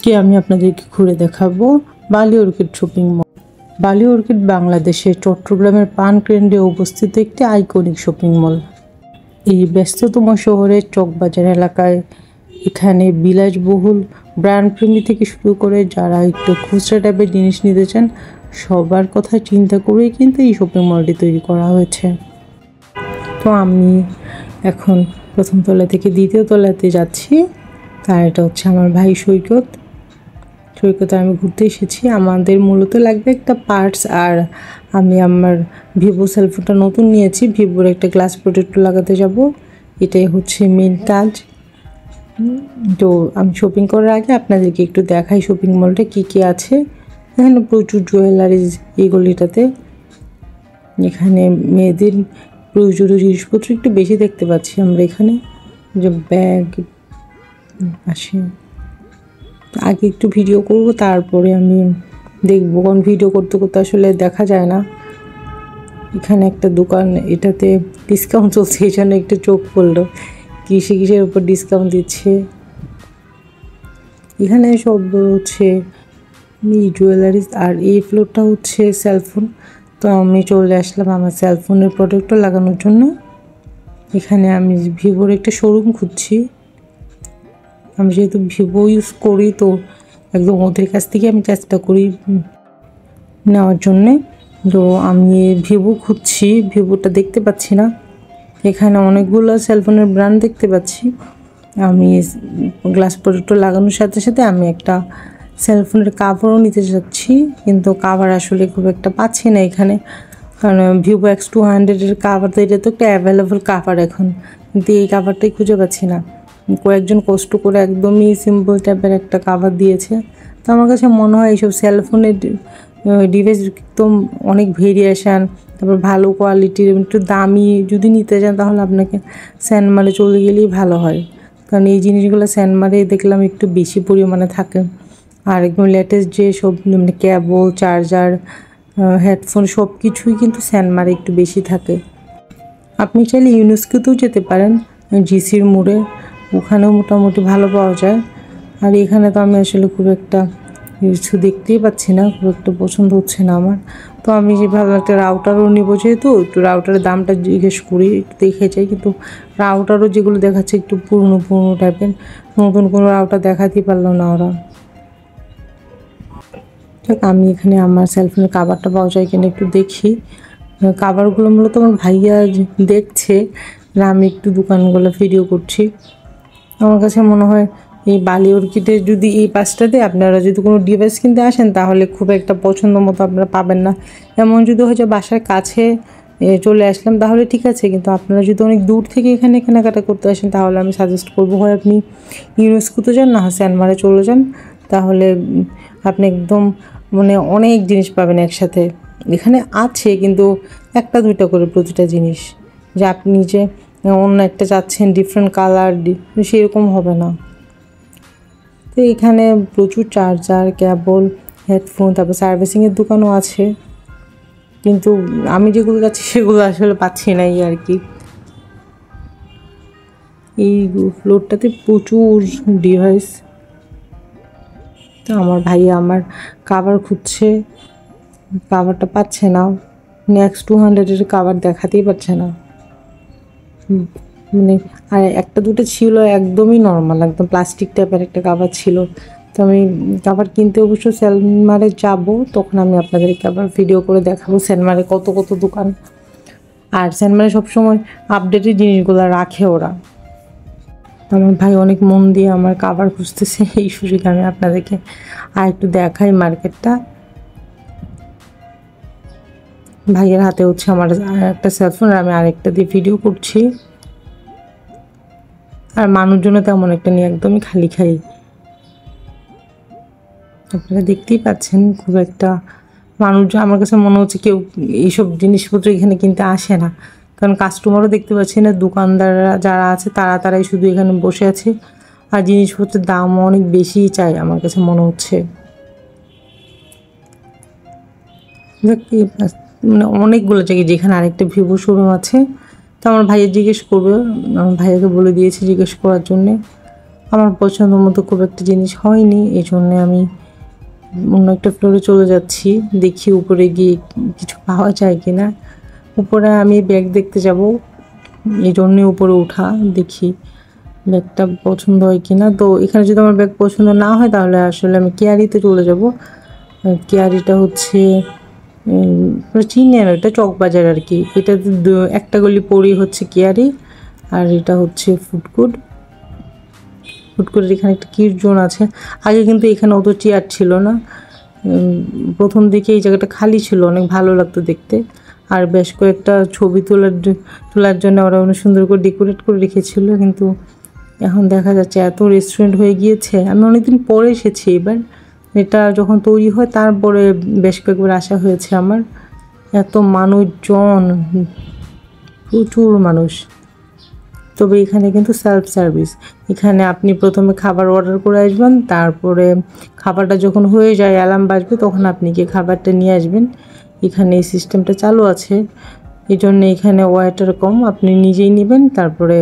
আজকে আমি আপনাদেরকে ঘুরে দেখাবো বালি অর্কিড শপিং মল। বালি অর্কিড বাংলাদেশের চট্টগ্রামের প্রাণকেন্দ্রে অবস্থিত একটি আইকনিক শপিং মল। এই ব্যস্ততম শহরের চকবাজার এলাকায় এখানে বিলাসবহুল ব্র্যান্ড প্রেমী থেকে শুরু করে যারা একটু খুচরা টাইপের জিনিস নিতে চান সবার কথা চিন্তা করেই কিন্তু এই শপিং মলটি তৈরি করা হয়েছে। তো আমি এখন প্রথম তলা থেকে দ্বিতীয় তলাতে যাচ্ছি। আর এটা হচ্ছে আমার ভাই সৈকতে আমি ঘুরতে এসেছি। আমাদের মূলত লাগবে একটা পার্টস, আর আমি আমার ভিভো সেলফোনটা নতুন নিয়েছি, ভিভোর একটা গ্লাস প্রোটেক্টর লাগাতে যাব। এটাই হচ্ছে মেন কাজ। তো আমি শপিং করার আগে আপনাদেরকে একটু দেখাই শপিং মলটা কী কী আছে। এখানে প্রচুর জুয়েলারিজ এই গলিটাতে। এখানে মেয়েদের প্রয়োজনীয় জিনিসপত্র একটু বেশি দেখতে পাচ্ছি আমরা এখানে, যে ব্যাগ আসে। আগে একটু ভিডিও করব, তারপরে আমি দেখবো, কারণ ভিডিও করতে করতে আসলে দেখা যায় না। এখানে একটা দোকান, এটাতে ডিসকাউন্ট চলছে, এই জন্য একটু চোখ পড়লো, কিসের উপর ডিসকাউন্ট দিচ্ছে। এখানে সব হচ্ছে জুয়েলারিজ, আর এই ফ্লোরটা হচ্ছে সেলফোন। তো আমি চলে আসলাম আমার সেলফোনের প্রোডাক্টটা লাগানোর জন্য। এখানে আমি ভিভোর একটা শোরুম খুঁজছি। আমি যেহেতু ভিভো ইউজ করি, তো একদম ওদের কাছ থেকে আমি চেষ্টা করি নেওয়ার জন্যে। তো আমি ভিভো খুঁজছি, ভিভোটা দেখতে পাচ্ছি না। এখানে অনেকগুলো সেলফোনের ব্র্যান্ড দেখতে পাচ্ছি। আমি গ্লাস প্রোটেক্টর লাগানোর সাথে সাথে আমি একটা সেলফোনের কাভারও নিতে চাচ্ছি, কিন্তু কাভার আসলে খুব একটা পাচ্ছি না এখানে, কারণ ভিভো X200-এর কাভার, তো এটা তো একটা অ্যাভেলেবল কাভার এখন, কিন্তু এই কাভারটাই খুঁজে পাচ্ছি না। কয়েকজন কষ্ট করে একদমই সিম্পল টাইপের একটা কাভার দিয়েছে। তো আমার কাছে মনে হয় এইসব সেলফোনের ডিভাইস একদম অনেক ভেরিয়েশান, তারপর ভালো কোয়ালিটির, একটু দামি যদি নিতে চান তাহলে আপনাকে স্যানমারে চলে গেলেই ভালো হয়, কারণ এই জিনিসগুলো স্যানমারে দেখলাম একটু বেশি পরিমাণে থাকে। আর একদম লেটেস্ট যে সব মানে কেবল, চার্জার, হেডফোন সব কিছুই কিন্তু স্যানমারে একটু বেশি থাকে। আপনি চাইলে ইউনেস্কোতেও যেতে পারেন, জিসির মোড়ে, ওখানেও মোটামুটি ভালো পাওয়া যায়। আর এখানে তো আমি আসলে খুব একটা কিছু দেখতেই পাচ্ছি না, খুব একটা পছন্দ হচ্ছে না আমার। তো আমি যে ভালো একটা রাউটারও নিবো, যেহেতু একটু রাউটারের দামটা জিজ্ঞেস করি, একটু দেখে যাই। কিন্তু রাউটারও যেগুলো দেখাচ্ছে একটু পুরনো টাইপের, নতুন কোনো রাউটার দেখাতেই পারলো না ওরা। আমি এখানে আমার সেলফোনের কাভারটা পাওয়া যায় কিনা একটু দেখি। কাভারগুলো মূলত আমার ভাইয়া দেখছে, আর আমি একটু দোকানগুলো ভিডিও করছি। আমার কাছে মনে হয় এই বালি অর্কিডের যদি এই পাশটাতে আপনারা যদি কোনো ডিভাইস কিনতে আসেন তাহলে খুব একটা পছন্দ মতো আপনারা পাবেন না। এমন যদি হয়তো বাসার কাছে চলে আসলাম তাহলে ঠিক আছে, কিন্তু আপনারা যদি অনেক দূর থেকে এখানে কেনাকাটা করতে আসেন তাহলে আমি সাজেস্ট করবো, হয় আপনি ইউনেস্কোতে যান, না হয় স্যানমারে চলে যান। তাহলে আপনি একদম মানে অনেক জিনিস পাবেন একসাথে। এখানে আছে কিন্তু একটা দুইটা করে প্রতিটা জিনিস, যে আপনি যে অন্য একটা চাচ্ছেন ডিফারেন্ট কালার, সেরকম হবে না। তো এখানে প্রচুর চার্জার, কেবল, হেডফোন, তারপর সার্ভিসিংয়ের দোকানও আছে, কিন্তু আমি যেগুলো যাচ্ছি সেগুলো আসলে পাচ্ছি না আর কি। এই ফ্লোরটাতে প্রচুর ডিভাইস। তো আমার ভাইয়া আমার কাভার খুঁজছে, কাভারটা পাচ্ছে না, X200-এর কাভার দেখাতেই পারছে না। মানে আর একটা দুটো ছিল একদমই নর্মাল, একদম প্লাস্টিক টাইপের একটা কাভার ছিল। তো আমি কাভার কিনতে অবশ্য স্যানমারে যাব, তখন আমি আপনাদেরকে আবার ভিডিও করে দেখাবো স্যানমারে কত দোকান। আর স্যানমারে সবসময় আপডেটেড জিনিসগুলো রাখে ওরা। আমার ভাই অনেক মন দিয়ে আমার কাভার খুঁজতেছে, এই সুযোগে আমি আপনাদেরকে আর একটু দেখাই মার্কেটটা। ভাইয়ের হাতে হচ্ছে আমার একটা সেলফোন, আর আমি আরেকটা দিয়ে ভিডিও করছি। আর মানুষজনও তেমন একটা নিয়ে একদমই খালি। আপনারা দেখতেই পাচ্ছেন খুব একটা মানুষজন, আমার কাছে মনে হচ্ছে কেউ এইসব জিনিসপত্র এখানে কিনতে আসে না, কারণ কাস্টমারও দেখতে পাচ্ছি না। দোকানদাররা যারা আছে তারাই শুধু এখানে বসে আছে, আর জিনিসপত্রের দাম অনেক বেশি চাই আমার কাছে মনে হচ্ছে। মানে অনেকগুলো জায়গায়, যেখানে আরেকটা ভিভো শোরুম আছে, তো আমার ভাইয়া জিজ্ঞেস করবে, আমার ভাইয়াকে বলে দিয়েছি জিজ্ঞেস করার জন্যে। আমার পছন্দ মতো খুব একটা জিনিস হয়নি, এই জন্যে আমি অন্য একটা ফ্লোরে চলে যাচ্ছি, দেখি উপরে গিয়ে কিছু পাওয়া যায় কি না। উপরে আমি ব্যাগ দেখতে যাব, এই জন্যে উপরে উঠা, দেখি ব্যাগটা পছন্দ হয় কি না। তো এখানে যদি আমার ব্যাগ পছন্দ না হয় তাহলে আসলে আমি কেয়ারিতে চলে যাব। কেয়ারিটা হচ্ছে চিনেন, এটা চকবাজার আর কি। এটা একটা গলি পরেই হচ্ছে কেয়ারি, আর এটা হচ্ছে ফুডকোর্ট। ফুডকোর্টের এখানে একটা কিড জোন আছে। আগে কিন্তু এখানে অত চেয়ার ছিল না, প্রথম দিকে এই জায়গাটা খালি ছিল, অনেক ভালো লাগতো দেখতে। আর বেশ কয়েকটা ছবি তোলার জন্য ওরা অনেক সুন্দর করে ডেকোরেট করে রেখেছিল, কিন্তু এখন দেখা যাচ্ছে এত রেস্টুরেন্ট হয়ে গিয়েছে। আমি অনেকদিন পরে এসেছি এবার, এটা যখন তৈরি হয় তারপরে বেশ কয়েকবার আসা হয়েছে আমার। এত মানুষজন, প্রচুর মানুষ। তবে এখানে কিন্তু সেলফ সার্ভিস, এখানে আপনি প্রথমে খাবার অর্ডার করে আসবেন, তারপরে খাবারটা যখন হয়ে যায় অ্যালার্ম বাজবে তখন আপনি গিয়ে খাবারটা নিয়ে আসবেন। এখানে এই সিস্টেমটা চালু আছে, এই জন্য এখানে ওয়েটার কম, আপনি নিজেই নেবেন, তারপরে